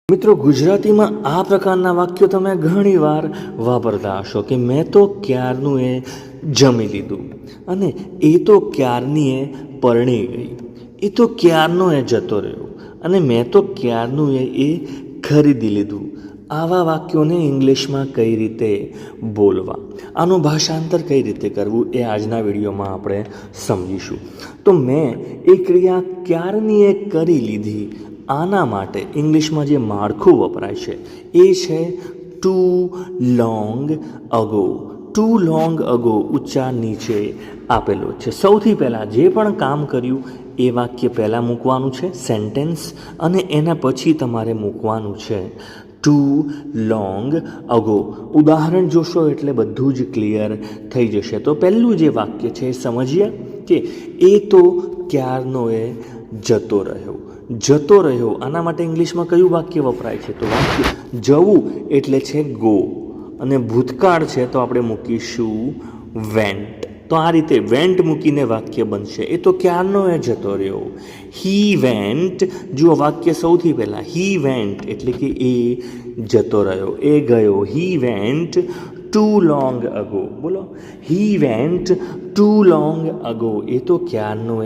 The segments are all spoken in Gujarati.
મિત્રો, ગુજરાતીમાં આ પ્રકારના વાક્યો તમે ઘણીવાર વાપરતા હશો કે મેં તો ક્યારનું જમી લીધું, અને એ તો ક્યારની પરણી ગઈ, એ તો ક્યારનો જતો રહ્યો, અને મેં તો ક્યારનું ખરીદી લીધું. આવા વાક્યોને ઇંગ્લિશમાં કઈ રીતે બોલવા, આનું ભાષાંતર કઈ રીતે કરવું, એ આજના વિડીયોમાં આપણે સમજીશું. તો મેં એ ક્રિયા ક્યારની કરી લીધી, આના માટે ઇંગ્લિશમાં જે માળખું વપરાય છે એ છે too long ago. Too long ago ઉચ્ચાર નીચે આપેલો છે. સૌથી પહેલાં જે પણ કામ કર્યું એ વાક્ય પહેલાં મૂકવાનું છે, સેન્ટેન્સ, અને એના પછી તમારે મૂકવાનું છે ટુ લોંગ અગો. ઉદાહરણ જોશો એટલે બધું જ ક્લિયર થઈ જશે. તો પહેલું જે વાક્ય છે એ સમજીએ કે એ તો ક્યારનો જતો રહ્યો. જતો રહ્યો, આના માટે ઇંગ્લિશમાં કયું વાક્ય વપરાય છે? તો વાક્ય જવું એટલે છે ગો, અને ભૂતકાળ છે તો આપણે મૂકીશું વેન્ટ. તો આ રીતે વેન્ટ મૂકીને વાક્ય બનશે એ તો ક્યારનો જતો રહ્યો. હી વેન્ટ, જુઓ વાક્ય સૌથી પહેલાં હી વેન્ટ એટલે કે એ જતો રહ્યો, એ ગયો. He went too long ago. બોલો, he went too long ago, એ તો ક્યારનો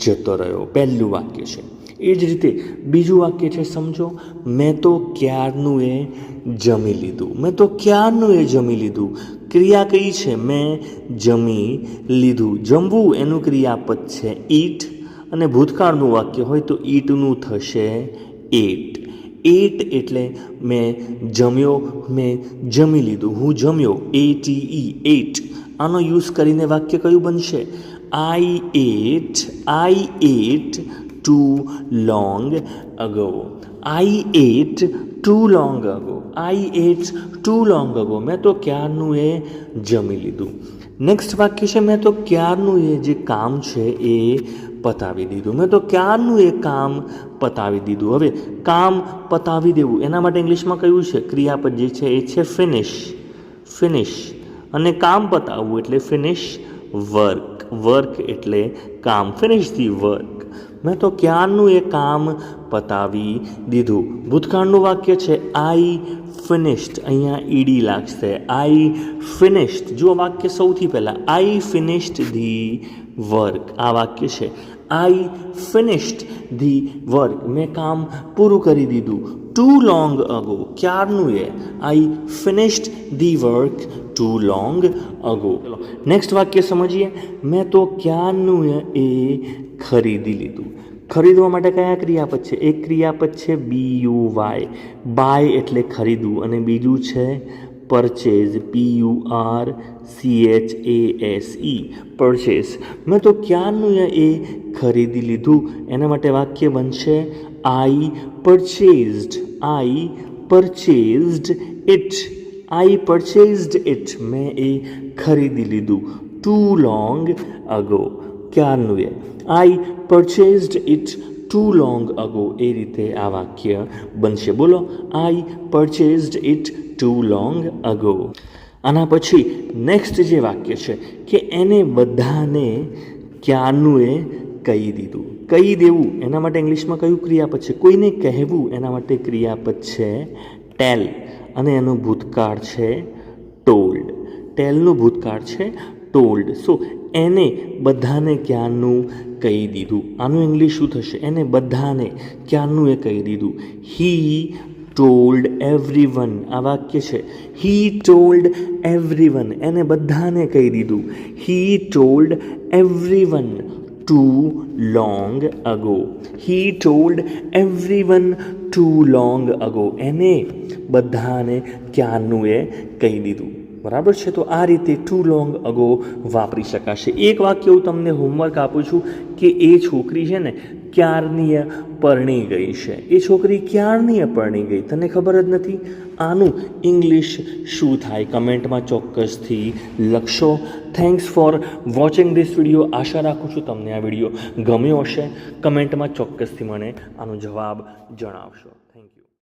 જતો રહ્યો. પહેલું વાક્ય છે. એ જ રીતે બીજું વાક્ય છે, સમજો, મેં તો ક્યારનું જમી લીધું. મેં તો ક્યારનું જમી લીધું. ક્રિયા કઈ છે? મેં જમી લીધું. જમવું એનું ક્રિયાપદ છે ઈટ, અને ભૂતકાળનું વાક્ય હોય તો ઈટનું થશે એટ. એટ એટલે મેં જમ્યો, મેં જમી લીધું, હું જમ્યો, ATE એટ. આનો યુઝ કરીને વાક્ય કયું બનશે? આઈ at two long ago. I at two long ago. I at two long ago. મેં તો ક્યારનું જમી લીધું. નેક્સ્ટ વાક્ય છે, મેં તો ક્યારનું જે કામ છે એ પતાવી દીધું. મેં તો ક્યારનું કામ પતાવી દીધું. હવે કામ પતાવી દેવું એના માટે ઇંગ્લિશમાં કયું છે? ક્રિયાપદ જે છે એ છે ફિનિશ. ફિનિશ, અને કામ પતાવવું એટલે ફિનિશ વર્ક. વર્ક એટલે કામ. Finish the work. મેં તો ક્યારનું કામ પતાવી દીધું. ભૂતકાળનું વાક્ય છે આઈ ફિનિશ્ડ. અહીંયા ઈડી લાગશે. આઈ ફિનિશ્ડ. જો વાક્ય સૌથી પહેલાં આઈ ફિનિશ્ડ ધી વર્ક. આ વાક્ય છે આઈ ફિનિશ્ડ ધી વર્ક. મેં કામ પૂરું કરી દીધું. ટુ લોંગ અગો, ક્યારનું I finished the work too long ago. Next વાક્ય સમજીએ. મેં તો ક્યારનું ખરીદી લીધું. ખરીદવા માટે કયા ક્રિયાપદ છે? એક ક્રિયાપદ છે BUY, બાય એટલે ખરીદવું, અને બીજું છે પરચેઝ, PURCHASE, પરચેઝ. મેં તો ક્યારનું ખરીદી લીધું. એના માટે વાક્ય બનશે I purchased. I purchased it. I purchased it. મેં ખરીદી લીધું. ટુ લોંગ અગો, ક્યારનું I purchased it too long ago. એ રીતે આ વાક્ય બનશે. બોલો, I purchased it too long ago. આના પછી નેક્સ્ટ જે વાક્ય છે કે એને બધાને ક્યારનું કહી દીધું. કહી દેવું એના માટે ઇંગ્લિશમાં કયું ક્રિયાપદ છે? કોઈને કહેવું એના માટે ક્રિયાપદ છે ટેલ, અને એનું ભૂતકાળ છે ટોલ્ડ. ટેલનું ભૂતકાળ છે ટોલ્ડ. સો એને બધાને ક્યારનું કહી દીધું. આનું ઇંગ્લિશ શું થશે? એને બધાને ક્યારનું કહી દીધું. He told everyone. આ વાક્ય છે હી ટોલ્ડ એવરીવન. એને બધાને કહી દીધું. He told everyone too long ago. He told everyone too long ago. એને બધાને ક્યારનું કહી દીધું. બરાબર છે? તો આ રીતે ટુ લોંગ અગો વાપરી શકાશે. એક વાક્ય હું તમને હોમવર્ક આપું છું કે એ છોકરી છે ને ક્યારની પરણી ગઈ છે. એ છોકરી ક્યારની પરણી ગઈ, તને ખબર જ નથી. આનું ઇંગ્લિશ શું થાય? કમેન્ટમાં ચોક્કસથી લખશો. Thanks for watching this video. આશા રાખું છું તમને આ વિડીયો ગમ્યો હશે. કમેન્ટમાં ચોક્કસથી મને આનો જવાબ જણાવશો.